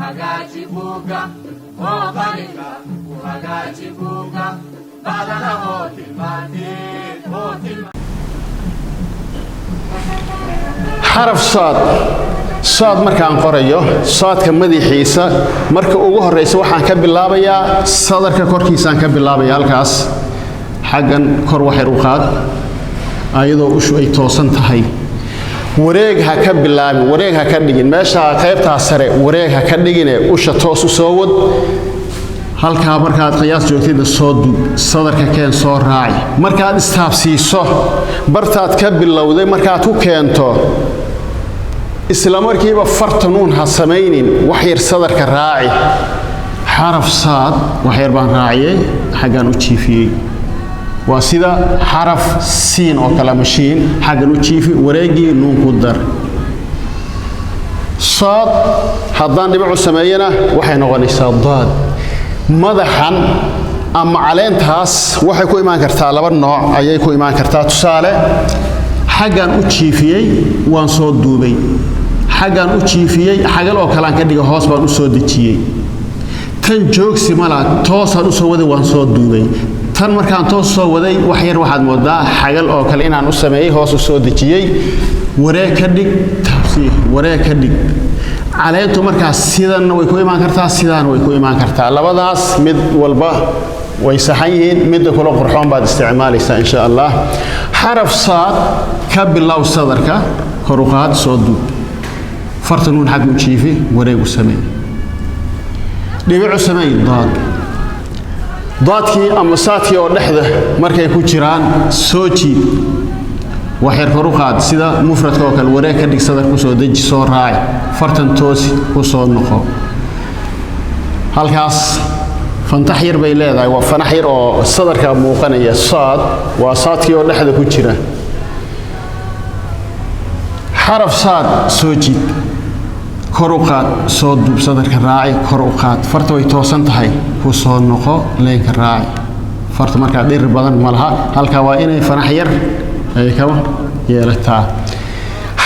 وهجاجي بوجا وقريكا وهجاجي بوجا بعدنا موت المدين موت حرف صاد صاد markaan qorayo saadka madaxiisa marka ugu horeysa waxaan ka bilaabayaa sadarka korkiisaan ka bilaabaya halkaas xagan kor waxay u qaad ayadoo ushu ay toosan tahay wareeg ha ka bilaabin wareeg ha ka dhigin meesha qaybta sare wareeg ha ka dhigin usha toos u soo wad halka markaad qiyaas joogtida soo dub sadarka keen soo raaci markaad istaabsiiso bartaad ka bilowday markaad ku keento isla markiiba fartanuun ha sameeynin wax yar sadarka raaci xaraf saad wax yar baan raaciyay xagan u jiifiyay waa sida xaraf siin oo kala mashiin xagan u jiifi wareegi nuun ku dar saad haddaan dhibicu sameeyana waxay noqonaysaa daad madaxan ama caleentaas waxay ku imaan kartaa laba nooc ayay ku imaan kartaa tusaale xagan u jiifiyay waan soo duubay xagan u jiifiyay xagal oo kale aan ka dhigo hoos baan u soo dejiyay tan joogsi mala toosaan u soo waday waan soo duubay tan markaan toos soo waday wax yar waxaad moodaa xagal oo kale inaan u sameeyay hoos u soo dejiyay wareeg ka dhig taabsiir wareeg ka dhig caleentu markaas sidan way ku imaan kartaa sidaan way ku imaan kartaa labadaas mid walba way saxan yihiin mid kale qurxoon baad isticmaalaysaa insha Allah xaraf saad ka bilow sadarka kor u qaad soo duub fartanuun xag u jiifi wareeg u sameey dhibicu sameey daadkii ama saadkii oo dhexda markay ku jiraan soo jiid waxyar kor u qaad sida mufradka oo kale wareeg ka dhig sadar ku soo deji soo raaci fartan toosi ku soo noqo halkaas fantax yar bay leedahay waa fanax yar oo sadarka muuqanaya saad waa saadkii oo dhexda ku jira xaraf saad soo jiid kor u qaad soo duub sadarka raaci kor u qaad farta way toosan tahay ku soo noqo leenka raaci farta marka dhir badan ma laha halka waa inay fanax yar ay kama yeelataa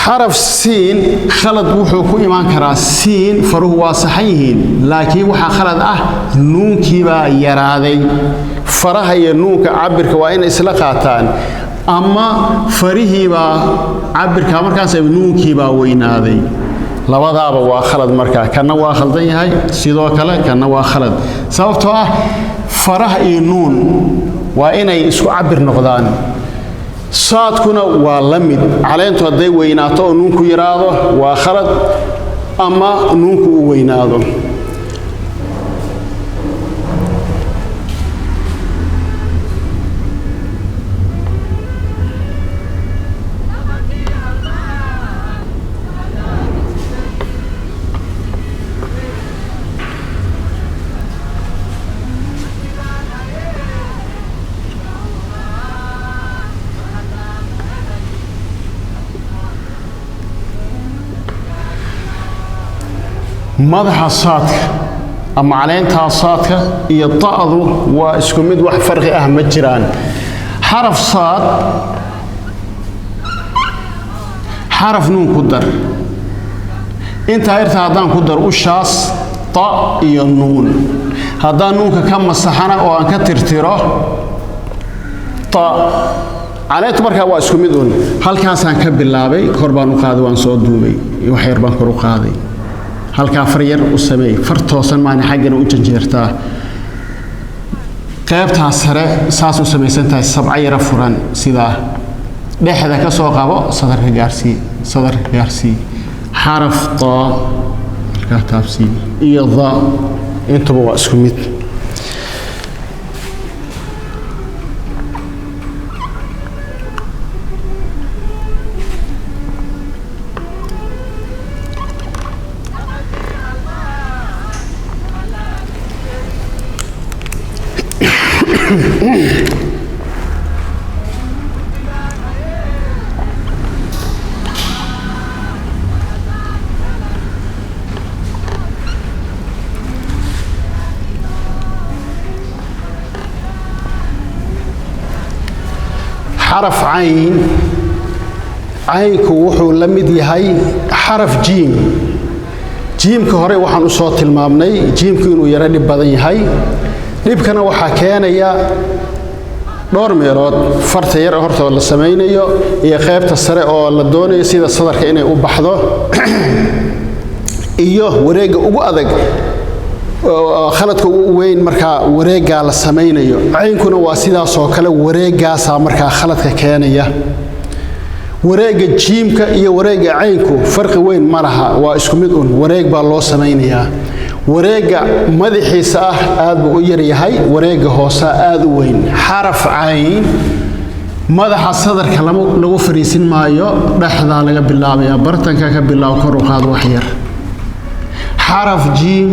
xaraf siin khalad wuxuu ku imaan karaa siin faruhu waa saxan yihiin laakiin waxa khalad ah nuunkii baa yaraaday faraha iyo nuunka cabirka waa inay isla qaataan ama farihii baa cabirka markaas ay nuunkii baa weynaaday labadaaba waa khalad marka kana waa khaldan yahay sidoo kale kana waa khalad sababtoo ah faraha iyo nuun waa inay isku cabir noqdaan saadkuna waa la mid caleentu haday weynaato oo nuunku yiraahdo waa khalad ama nuunku u weynaado madaxa saadka ama caleenta saadka iyo taadu waa isku mid wax farqi ah ma jiraan xaraf saad xaraf nuun ku dar inta irta hadaan ku dar ushaas ta iyo nuun hadaan nuunka ka masaxana oo aan ka tirtiro ta caleenta marka waa isku mid un halkaas aan ka bilaabay kor baan u qaaday waan soo duubay wax yar baan kor u qaaday halka far yar u sameey far toosan maana xaggana u janjeertaa qaybta sare saas u sameeysantahay sabca yar furan sida dhexda ka soo qabo sadarka gaarsii xaraf ta halka taabsi iyo dha intuba waa isku mid حرف عين عينك وحو لمد يهي حرف جيم jiimka hore waxaan u soo tilmaamnay jiimku inuu yara dhib badan yahay dhibkana waxa keenaya dhowr meelood farta yar horta la sameeyo iyo qaybta sare oo la doonayo sida sadarka inay u baxdo iyo wareega ugu adag khaladka ugu weyn marka wareega la sameeyo caynkuna waa sidaas oo kale wareegaas marka khaladka keenaya wareega jiimka iyo wareega caynku farqi weyn ma laha waa isku mid wareeg baa loo sameeyaa wareega madaxiisa aad buu u yar yahay wareega hoose aad u weyn xaraf cayn madaxa sadarka lagu fariisin maayo dhaxda laga bilaabaya bartanka ka bilaab kor u qaad wax yar xaraf jiim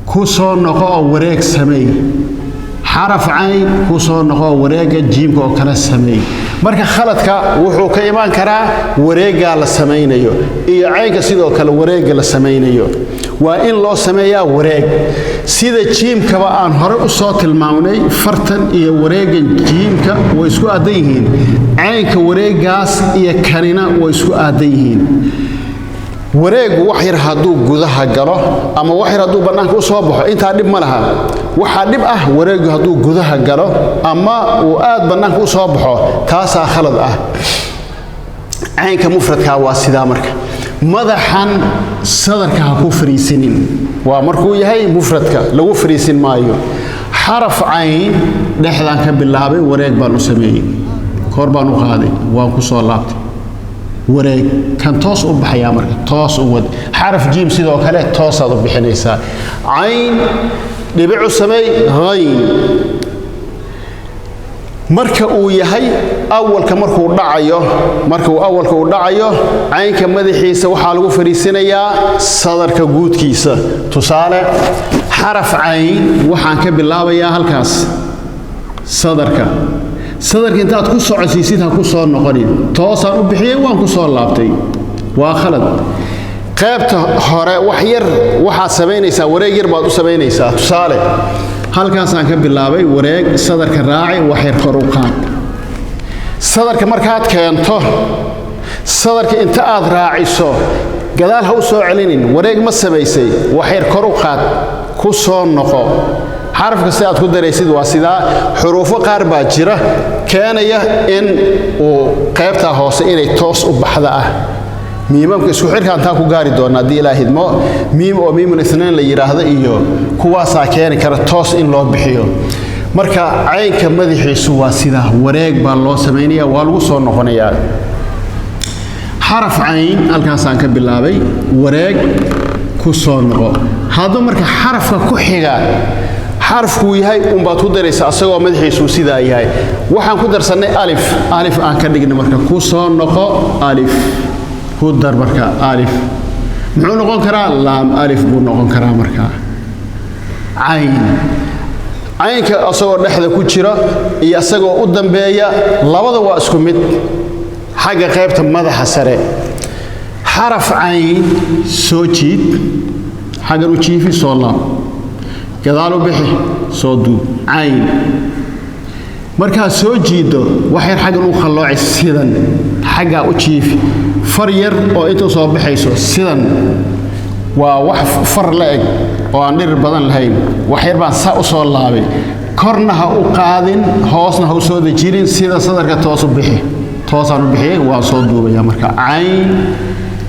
ku soo noqo wareeg sameey xaraf cayn ku soo noqo wareega jiimka oo kala sameey marka khaladka wuxuu ka iman karaa wareega la sameeyo iyo caynka sidoo kale wareega la sameeyo waa in loo sameeyaa wareeg sida jiimkaba aan hore u soo tilmaamnay fartan iyo wareega jiimka way isku aadan yihiin caynka wareegaas iyo kanina way isku aadan yihiin wareegu wax yar haduu gudaha galo ama wax yar haduu banaanka u soo baxo inta dib ma laha waxa dib wareegu haduu gudaha galo ama uu aad banaanka u soo baxo taas khalad caynka mufradka waa sida marka madaxan sadarka ha ku fariisinin waa markuu yahay mufradka lagu fariisin maayo xaraf cayn dhaxdan ka bilaabay wareeg baan u sameeyay kor baan u qaaday waan ku soo laabtay wareeg kan toos u baxaya marka toos u wad xaraf jiim sidoo kale toos aad u bixinaysaa cayn dhibicu sameey ghayn marka uu yahay awalka markuu dhacayo caynka madaxiisa waxa lagu fariisinayaa sadarka guudkiisa tusaale xaraf cayn waxaan ka bilaabayaa halkaas sadarka intaad ku socodsiisid ha ku soo noqonin toosaan u bixiyay waan ku soo laabtay waa khalad qaybta hore wax yar waxa sameynaysaa wareeg yar baad u sameynaysaa tusaale halkaas aan ka bilaabay wareeg sadarka raaci wax yar kor u qaad sadarka markaad keento sadarka inta aad raaciso gadaal ha u soo celinin wareeg ma sameysay wax yar kor u qaad ku soo noqo xarafka si aad ku dareysid waa sida xuruufo qaar baa jira keenaya in uu qaybta hoose inay toos u baxda miimamka isku xirka inta ku gaari doona hadii ilaahay idmo miim oo miimun isnaan la yiraahdo iyo kuwaas keeni kara toos in loo bixiyo marka caynka madaxiisu waa sida wareeg baa loo sameeyaa waa lagu soo noqonayaa xaraf cayn halkaas aan ka bilaabay wareeg ku soo noqo hadoo marka xarafka ku xiga xarafku yahay baad ku dareysaa asagoo madaxiisu sida yahay waxaan ku darsanay alif aan ka dhignay marka ku soo noqo alif ku dar marka alif muxuu noqon karaa laam alif buu noqon karaa marka caynka asagoo dhexda ku jira iyo asagoo u dambeeya labada waa isku mid xagga qaybta madaxa sare xaraf cayn soo jiid xagga u jiifi soo laab gadaal u bixi soo duub cayn marka soo jiido wax yar xagga u khallooci sidan xagga u jiifi far yar oo inta soo baxayso sidan waa wax far la eg oo aan dhir badan lahayn wax yar baan saa u soo laabay korna ha u qaadin hoosna ha u soo dejirin sida sadarka toos u bixi toosaan u bixiyay waa soo duubaya marka cayn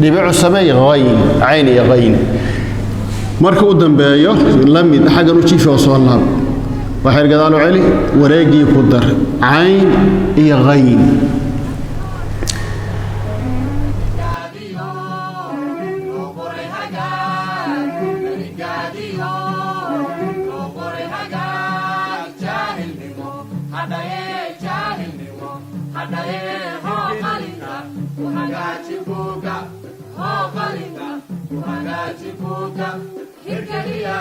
dhibicu sameey ghayn cayn iyo ghayn marka u dambeeyo lamid xaggan u jiifi oo soo laab waxay gadaal u celi wareegii ku dar cayn iyo ghayn Hirkaliya